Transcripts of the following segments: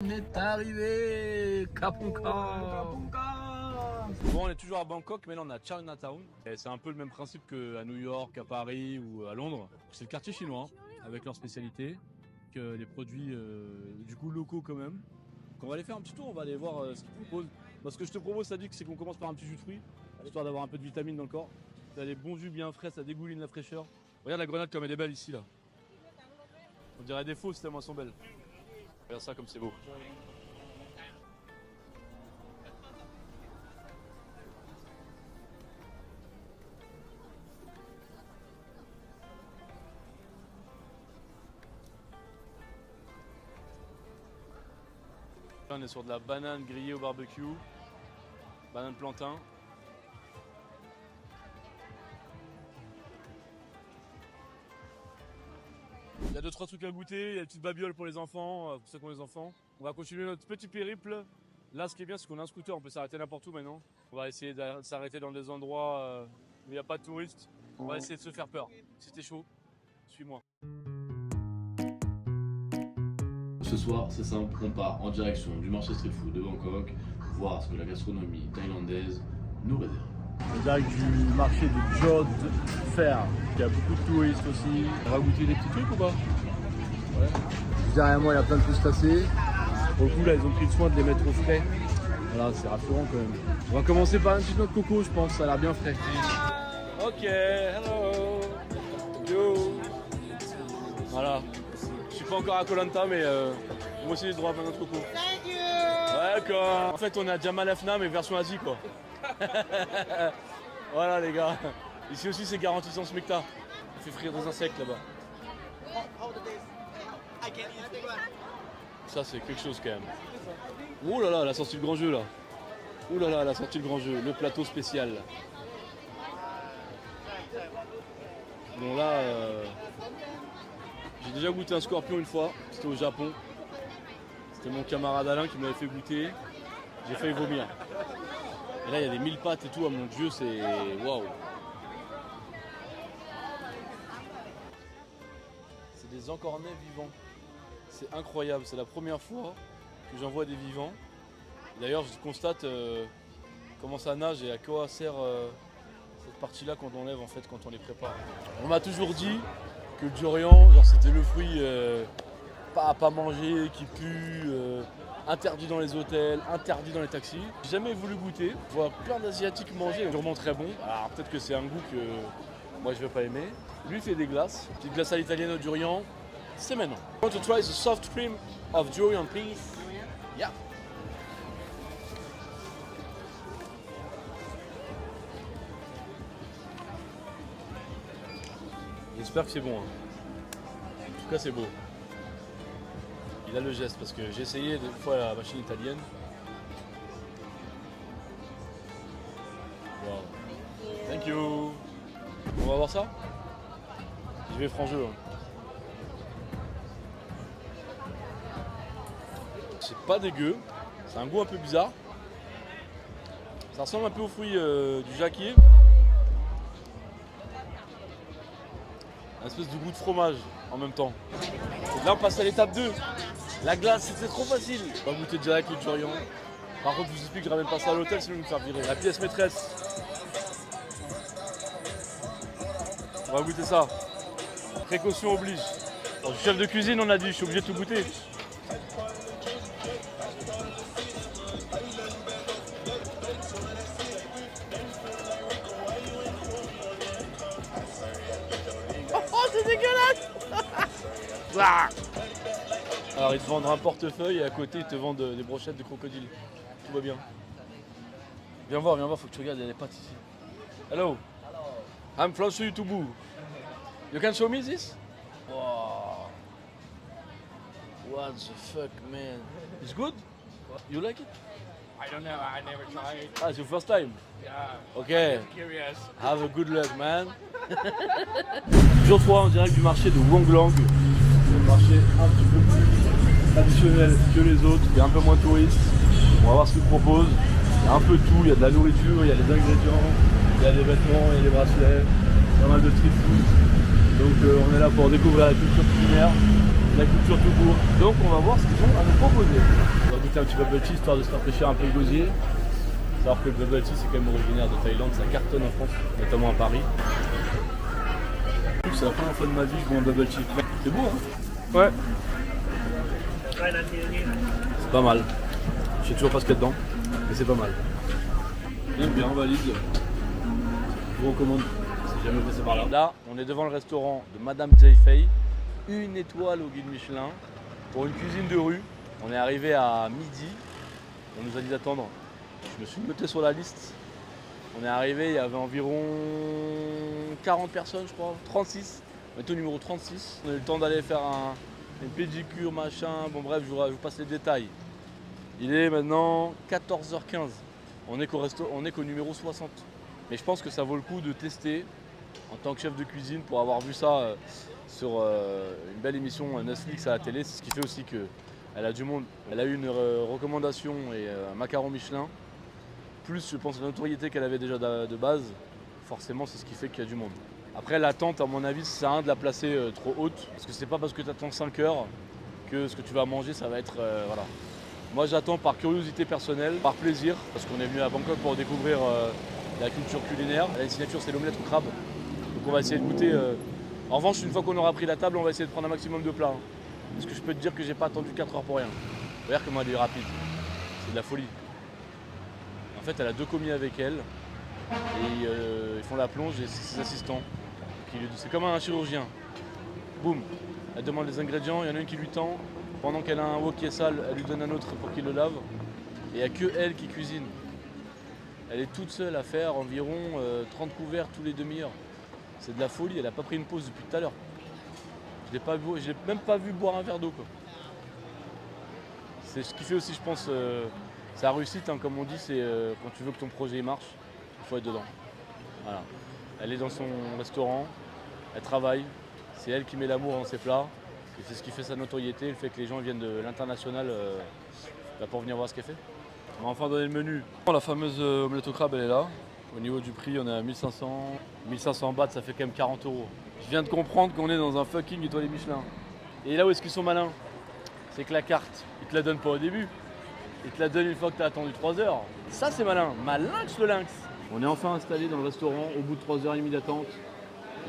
On est arrivé, Kaponka. Bon, on est toujours à Bangkok, mais là on est à Chinatown. Et c'est un peu le même principe qu'à New York, à Paris ou à Londres. C'est le quartier chinois, avec leurs spécialités, que les produits du coup locaux quand même. Donc on va aller faire un petit tour, on va aller voir ce qu'ils proposent. Moi, ce que je te propose, Sadik, c'est qu'on commence par un petit jus de fruits, histoire d'avoir un peu de vitamine dans le corps. T'as des bons jus bien frais, ça dégouline la fraîcheur. Regarde la grenade comme elle est belle ici là. On dirait des fausses tellement elles sont belles. Regarde ça comme c'est beau. Là, on est sur de la banane grillée au barbecue, banane plantain. Il y a 2-3 trucs à goûter, il y a des petites babioles pour les enfants, pour ceux qui ont les enfants. On va continuer notre petit périple. Là, ce qui est bien, c'est qu'on a un scooter, on peut s'arrêter n'importe où maintenant. On va essayer de s'arrêter dans des endroits où il n'y a pas de touristes. On va essayer de se faire peur. Si t'es chaud, suis-moi. Ce soir, c'est simple, on part en direction du marché street food de Bangkok, voir ce que la gastronomie thaïlandaise nous réserve. On direct du marché de Jod Fair, il y a beaucoup de touristes aussi. On va goûter des petits trucs ou pas? Ouais. Derrière moi, il y a plein de crustacés. Pour le coup, là, ils ont pris le soin de les mettre au frais. Voilà, c'est rassurant quand même. On va commencer par une petite noix de coco, je pense, ça a l'air bien frais. Ok, hello, yo. Voilà. Je suis pas encore à Koh Lanta, mais moi aussi j'ai droit à ma noix de coco. Thank you. D'accord. En fait, on est à Jamal Afna, mais version Asie, quoi. Voilà, les gars. Ici aussi, c'est garanti sans smecta. On fait frire des insectes là-bas. Ça, c'est quelque chose quand même. Oh là là, elle a sorti le grand jeu là. Oh là là, elle a sorti le grand jeu, le plateau spécial. Bon là, j'ai déjà goûté un scorpion une fois, c'était au Japon. C'était mon camarade Alain qui me l'avait fait goûter. J'ai failli vomir. Et là, il y a des 1000 pattes et tout, à mon dieu, c'est waouh. C'est des encornets vivants. C'est incroyable, c'est la première fois que j'en vois des vivants. D'ailleurs, je constate comment ça nage et à quoi sert cette partie-là quand on lève en fait, quand on les prépare. On m'a toujours dit que le durian, genre c'était le fruit pas à pas manger, qui pue, interdit dans les hôtels, interdit dans les taxis. J'ai jamais voulu goûter. Je vois plein d'asiatiques manger, sûrement très bon. Alors peut-être que c'est un goût que moi je vais pas aimer. Lui il fait des glaces, petite glace à l'italienne au durian. C'est maintenant. I want to try the soft cream of durian, please. Yeah. J'espère que c'est bon. Hein. En tout cas, c'est beau. Il a le geste parce que j'ai essayé deux fois la machine italienne. Wow. Thank you. On va voir ça. Je vais franc jeu. Hein. C'est pas dégueu, c'est un goût un peu bizarre. Ça ressemble un peu aux fruits du jacquier. Un espèce de goût de fromage en même temps. Et là on passe à l'étape 2. La glace, c'était trop facile. On va goûter direct le durian. Par contre, je vous explique que je ramène pas ça à l'hôtel, sinon je vais me faire virer. La pièce maîtresse. On va goûter ça. Précaution oblige. Alors, je suis chef de cuisine, on a dit, je suis obligé de tout goûter. C'est dégueulasse. Alors ils te vendent un portefeuille et à côté ils te vendent des brochettes de crocodile. Tout va bien. Viens voir, faut que tu regardes, il y a des pâtes ici. Hello. I'm from Suitubu. You can show me this? Wow. What the fuck, man? It's good? You like it? I don't know. I never tried. Ah, it's your first time? Yeah. Okay. I'm curious. Have a good luck, man. Toujours toi en direct du marché de Wanglang. Le marché un petit peu plus traditionnel que les autres, qui est un peu moins touriste. On va voir ce qu'ils proposent. Il y a un peu de tout, il y a de la nourriture, il y a des ingrédients, il y a des vêtements, il y a des bracelets, pas mal de street food. Donc on est là pour découvrir la culture culinaire. la culture tout court. Donc on va voir ce qu'ils ont à nous proposer. On va goûter un petit bubble tea histoire de se rafraîchir un peu le gosier. Savoir que le bubble tea c'est quand même originaire de Thaïlande, ça cartonne en France, notamment à Paris. C'est la première fois de ma vie que je bois un bubble tea. C'est beau hein? Ouais. C'est pas mal. Je sais toujours pas ce qu'il y a dedans, mais c'est pas mal. Bien, valide. Je vous recommande, si jamais vous passez par là. Là, on est devant le restaurant de Madame Jay Fei, une étoile au guide Michelin, pour une cuisine de rue. On est arrivé à midi, on nous a dit d'attendre. Je me suis noté sur la liste. On est arrivé, il y avait environ 40 personnes, je crois, 36. On était au numéro 36. On a eu le temps d'aller faire une pédicure, machin. Bon bref, je vous passe les détails. Il est maintenant 14h15. On est qu'au numéro 60. Mais je pense que ça vaut le coup de tester en tant que chef de cuisine pour avoir vu ça sur une belle émission Netflix à la télé. C'est ce qui fait aussi qu'elle a du monde. Elle a eu une recommandation et un macaron Michelin. Plus je pense la notoriété qu'elle avait déjà de base, forcément c'est ce qui fait qu'il y a du monde. Après l'attente à mon avis ça sert à rien de la placer trop haute, parce que c'est pas parce que tu attends 5 heures que ce que tu vas manger ça va être voilà. Moi j'attends par curiosité personnelle, par plaisir, parce qu'on est venu à Bangkok pour découvrir la culture culinaire. La signature c'est l'omelette au crabe, donc on va essayer de goûter. En revanche une fois qu'on aura pris la table on va essayer de prendre un maximum de plats. Parce que je peux te dire que j'ai pas attendu 4 heures pour rien. Regarde comment elle est rapide, c'est de la folie. En fait, elle a 2 commis avec elle et ils font la plonge et c'est ses assistants. C'est comme un chirurgien. Boum, elle demande les ingrédients, il y en a une qui lui tend. Pendant qu'elle a un wok qui est sale, elle lui donne un autre pour qu'il le lave. Et il n'y a que elle qui cuisine. Elle est toute seule à faire environ 30 couverts tous les demi-heures. C'est de la folie, elle n'a pas pris une pause depuis tout à l'heure. Je ne l'ai même pas vu boire un verre d'eau. C'est ce qui fait aussi, je pense, sa réussite, hein, comme on dit, c'est quand tu veux que ton projet marche, il faut être dedans. Voilà. Elle est dans son restaurant, elle travaille, c'est elle qui met l'amour dans ses plats, et c'est ce qui fait sa notoriété, le fait que les gens viennent de l'international pour venir voir ce qu'elle fait. On va enfin donner le menu. La fameuse omelette au crabe, elle est là. Au niveau du prix, on est à 1500. 1500 bahts, ça fait quand même 40 €. Je viens de comprendre qu'on est dans un fucking étoilé Michelin. Et là où est-ce qu'ils sont malins, c'est que la carte, ils te la donnent pas au début. Ils te la donnent une fois que tu as attendu 3 heures. Ça c'est malin, malinx le lynx. On est enfin installé dans le restaurant au bout de 3h30 d'attente.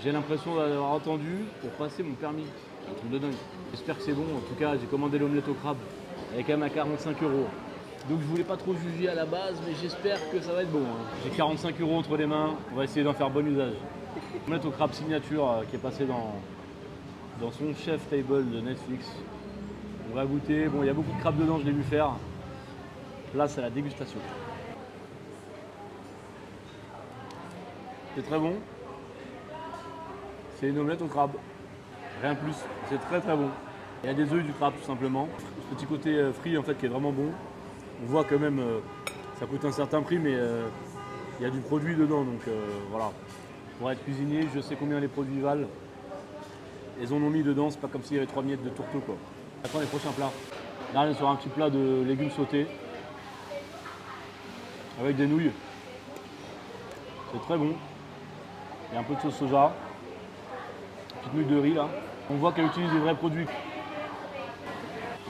J'ai l'impression d'avoir attendu pour passer mon permis. C'est un truc de dingue. J'espère que c'est bon. En tout cas, j'ai commandé l'omelette au crabe. Elle est quand même à 45 €. Donc je voulais pas trop juger à la base, mais j'espère que ça va être bon. Hein. J'ai 45 € entre les mains. On va essayer d'en faire bon usage. Omelette au crabe signature qui est passé dans son chef table de Netflix. On va goûter. Bon, il y a beaucoup de crabes dedans, je l'ai vu faire. Place à la dégustation. C'est très bon. C'est une omelette au crabe. Rien de plus. C'est très très bon. Il y a des œufs du crabe tout simplement. Ce petit côté frit en fait qui est vraiment bon. On voit quand même, ça coûte un certain prix, mais il y a du produit dedans. Donc voilà. Pour être cuisinier, je sais combien les produits valent. Ils en ont mis dedans, c'est pas comme s'il y avait 3 miettes de tourteau quoi. Attends les prochains plats. Là on est sur un petit plat de légumes sautés. Avec des nouilles. C'est très bon. Il y a un peu de sauce soja. Petite nouille de riz là. On voit qu'elle utilise des vrais produits.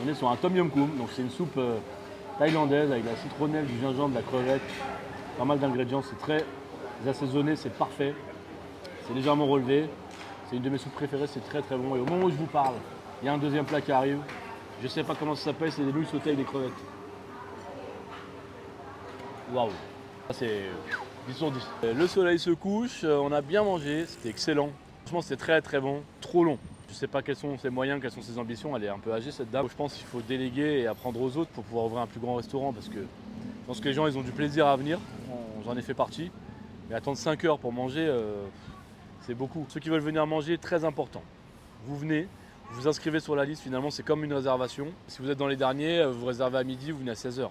On est sur un tom yum goong, donc c'est une soupe thaïlandaise avec de la citronnelle, du gingembre, de la crevette. Pas mal d'ingrédients, c'est très assaisonné, c'est parfait. C'est légèrement relevé. C'est une de mes soupes préférées, c'est très très bon. Et au moment où je vous parle, il y a un deuxième plat qui arrive. Je sais pas comment ça s'appelle, c'est des nouilles sautées avec des crevettes. Waouh, c'est 10 sur 10. Le soleil se couche, on a bien mangé, c'était excellent. Franchement, c'était très très bon, trop long. Je sais pas quels sont ses moyens, quelles sont ses ambitions, elle est un peu âgée cette dame. Je pense qu'il faut déléguer et apprendre aux autres pour pouvoir ouvrir un plus grand restaurant parce que je pense que les gens ils ont du plaisir à venir, j'en ai fait partie. Mais attendre 5 heures pour manger, c'est beaucoup. Ceux qui veulent venir manger, très important. Vous venez, vous vous inscrivez sur la liste, finalement c'est comme une réservation. Si vous êtes dans les derniers, vous réservez à midi, vous venez à 16 h.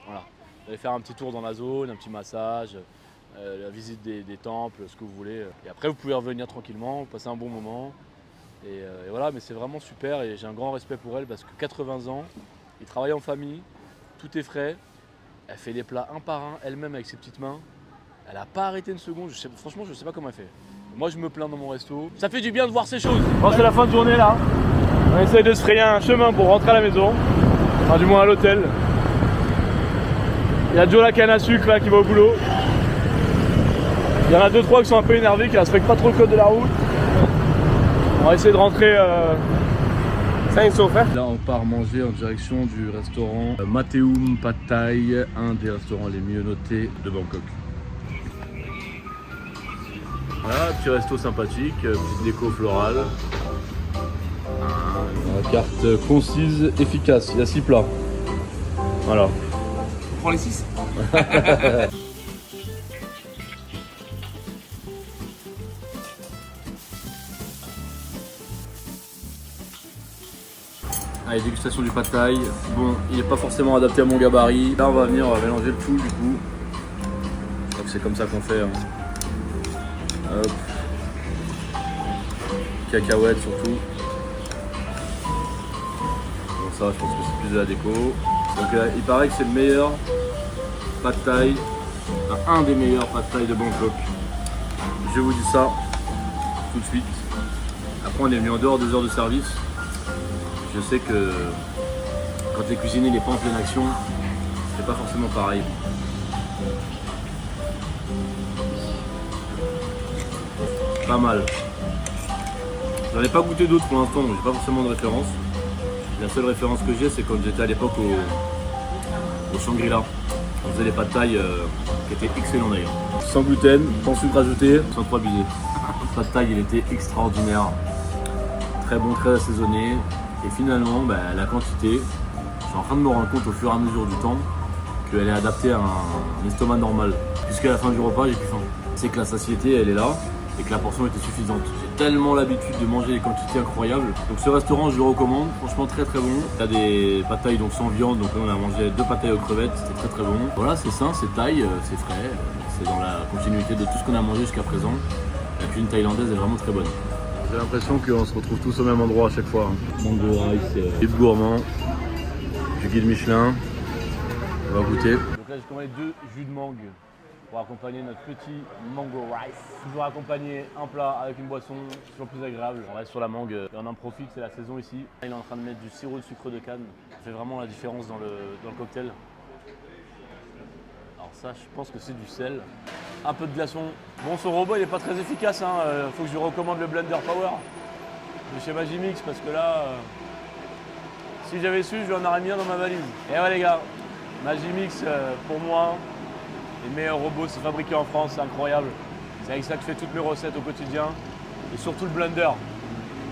Voilà. Vous allez faire un petit tour dans la zone, un petit massage, la visite des temples, ce que vous voulez. Et après vous pouvez revenir tranquillement, passer un bon moment. Et voilà, mais c'est vraiment super et j'ai un grand respect pour elle parce que 80 ans, elle travaille en famille, tout est frais. Elle fait les plats un par un, elle-même avec ses petites mains. Elle n'a pas arrêté une seconde, franchement je ne sais pas comment elle fait. Moi je me plains dans mon resto. Ça fait du bien de voir ces choses. Bon, c'est la fin de journée là. On essaye de se frayer un chemin pour rentrer à la maison. Enfin du moins à l'hôtel. Il y a Joe la canne à sucre là qui va au boulot. Il y en a 2-3 qui sont un peu énervés, qui respectent pas trop le code de la route. On va essayer de rentrer. Là on part manger en direction du restaurant Mateum Pad Thai, un des restaurants les mieux notés de Bangkok. Voilà, petit resto sympathique, petite déco florale. Une carte concise, efficace, il y a 6 plats. Voilà. On prend les 6. Allez, dégustation du pad thai. Bon, il n'est pas forcément adapté à mon gabarit. Là, on va venir, on va mélanger le tout du coup. Je crois que c'est comme ça qu'on fait. Hein. Hop. Cacahuètes surtout. Bon, ça, je pense que c'est plus de la déco. Donc, il paraît que c'est le meilleur pad thai, un des meilleurs pad thai de Bangkok. Je vous dis ça tout de suite. Après, on est venu en dehors des heures de service. Je sais que quand les cuisiniers n'est pas en pleine action, c'est pas forcément pareil. Pas mal. J'en ai pas goûté d'autres pour l'instant, donc j'ai pas forcément de référence. La seule référence que j'ai, c'est quand j'étais à l'époque au Shangri-La. On faisait les pad thai qui étaient excellents d'ailleurs. Sans gluten, sans sucre ajouté, sans trop abuser. Le pad thai, il était extraordinaire. Très bon, très assaisonné. Et finalement, la quantité, je suis en train de me rendre compte au fur et à mesure du temps qu'elle est adaptée à un estomac normal. Jusqu'à la fin du repas, j'ai plus faim. C'est que la satiété, elle est là et que la portion était suffisante. J'ai tellement l'habitude de manger des quantités incroyables. Donc ce restaurant, je le recommande. Franchement, très très bon. Il y a des pad thai donc sans viande, donc là on a mangé 2 pad thai aux crevettes, c'était très très bon. Voilà, c'est sain, c'est thaï, c'est frais. C'est dans la continuité de tout ce qu'on a mangé jusqu'à présent. La cuisine thaïlandaise est vraiment très bonne. J'ai l'impression qu'on se retrouve tous au même endroit à chaque fois. Mango rice, Yves Gourmand, du guide Michelin. On va goûter. Donc là j'ai commandé 2 jus de mangue pour accompagner notre petit mango rice. Toujours accompagner un plat avec une boisson, toujours plus agréable. On reste sur la mangue et on en profite, c'est la saison ici. Il est en train de mettre du sirop de sucre de canne. Ça fait vraiment la différence dans le cocktail. Alors ça, je pense que c'est du sel. Un peu de glaçon. Bon, ce robot, il n'est pas très efficace. Faut que je lui recommande le Blender Power de chez Magimix parce que là, si j'avais su, je lui en aurais mis un dans ma valise. Et ouais les gars, Magimix, pour moi, les meilleurs robots, c'est fabriqué en France, c'est incroyable. C'est avec ça que je fais toutes mes recettes au quotidien. Et surtout le blender.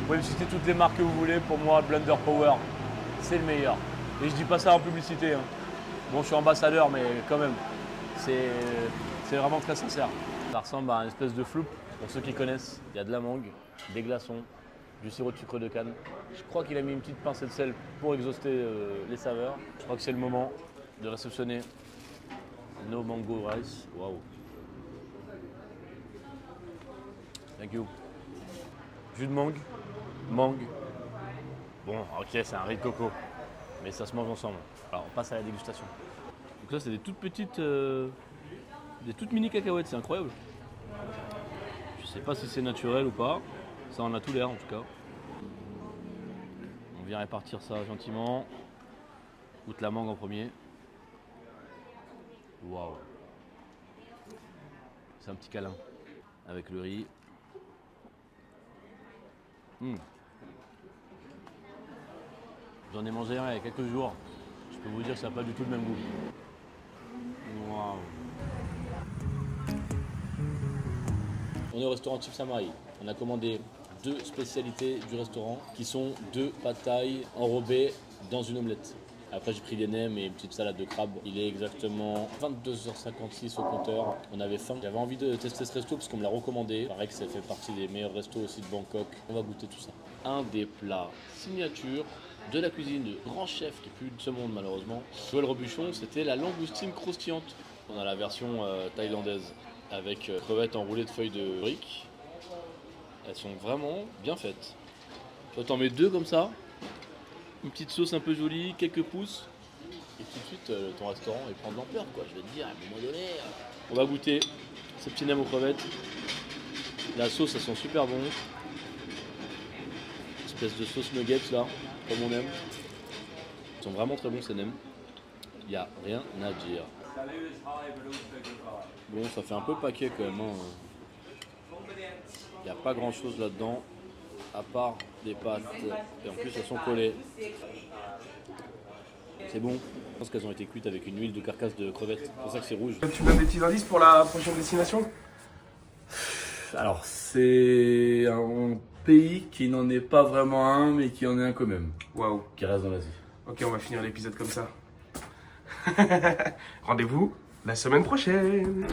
Vous pouvez me citer toutes les marques que vous voulez. Pour moi, le Blender Power, c'est le meilleur. Et je dis pas ça en publicité. Bon, je suis ambassadeur, mais quand même, c'est vraiment très sincère. Ça ressemble à une espèce de floupe, pour ceux qui connaissent. Il y a de la mangue, des glaçons, du sirop de sucre de canne. Je crois qu'il a mis une petite pincée de sel pour exhauster les saveurs. Je crois que c'est le moment de réceptionner nos mango rice. Waouh! Thank you. Jus de mangue, mangue. Bon, ok, c'est un riz de coco, mais ça se mange ensemble. Alors, on passe à la dégustation. Donc ça, c'est des toutes petites, des toutes mini cacahuètes, c'est incroyable. Je sais pas si c'est naturel ou pas. Ça en a tout l'air en tout cas. On vient répartir ça gentiment. Goûte la mangue en premier. Waouh! C'est un petit câlin avec le riz. J'en ai mangé un il y a quelques jours. Je peux vous dire que ça n'a pas du tout le même goût. Waouh! On est au restaurant Type Samari. On a commandé 2 spécialités du restaurant qui sont 2 pad thai enrobés dans une omelette. Après j'ai pris des nems et une petite salade de crabe. Il est exactement 22h56 au compteur. On avait faim. J'avais envie de tester ce resto parce qu'on me l'a recommandé. Il paraît que ça fait partie des meilleurs restos aussi de Bangkok. On va goûter tout ça. Un des plats signature de la cuisine de grand chef qui est plus de ce monde malheureusement. Joël Robuchon, c'était la langoustine croustillante. On a la version thaïlandaise avec crevettes enroulées de feuilles de briques. Elles sont vraiment bien faites. Toi t'en mets 2 comme ça. Une petite sauce un peu jolie, quelques pousses, et tout de suite ton restaurant il prend de l'ampleur quoi. Je vais te dire, à un moment donné, on va goûter ces petits nems aux crevettes. La sauce, elles sont super bon. Espèce de sauce nuggets là, comme on aime. Ils sont vraiment très bons ces nems. Il n'y a rien à dire. Bon, ça fait un peu paquet quand même. Il n'y a pas grand chose là-dedans, à part des pâtes. Et en plus, elles sont collées. C'est bon. Je pense qu'elles ont été cuites avec une huile de carcasse de crevettes. C'est pour ça que c'est rouge. Tu me donnes des petits indices pour la prochaine destination? Alors, c'est un pays qui n'en est pas vraiment un, mais qui en est un quand même. Waouh. Qui reste dans l'Asie. Ok, on va finir l'épisode comme ça. Rendez-vous la semaine prochaine.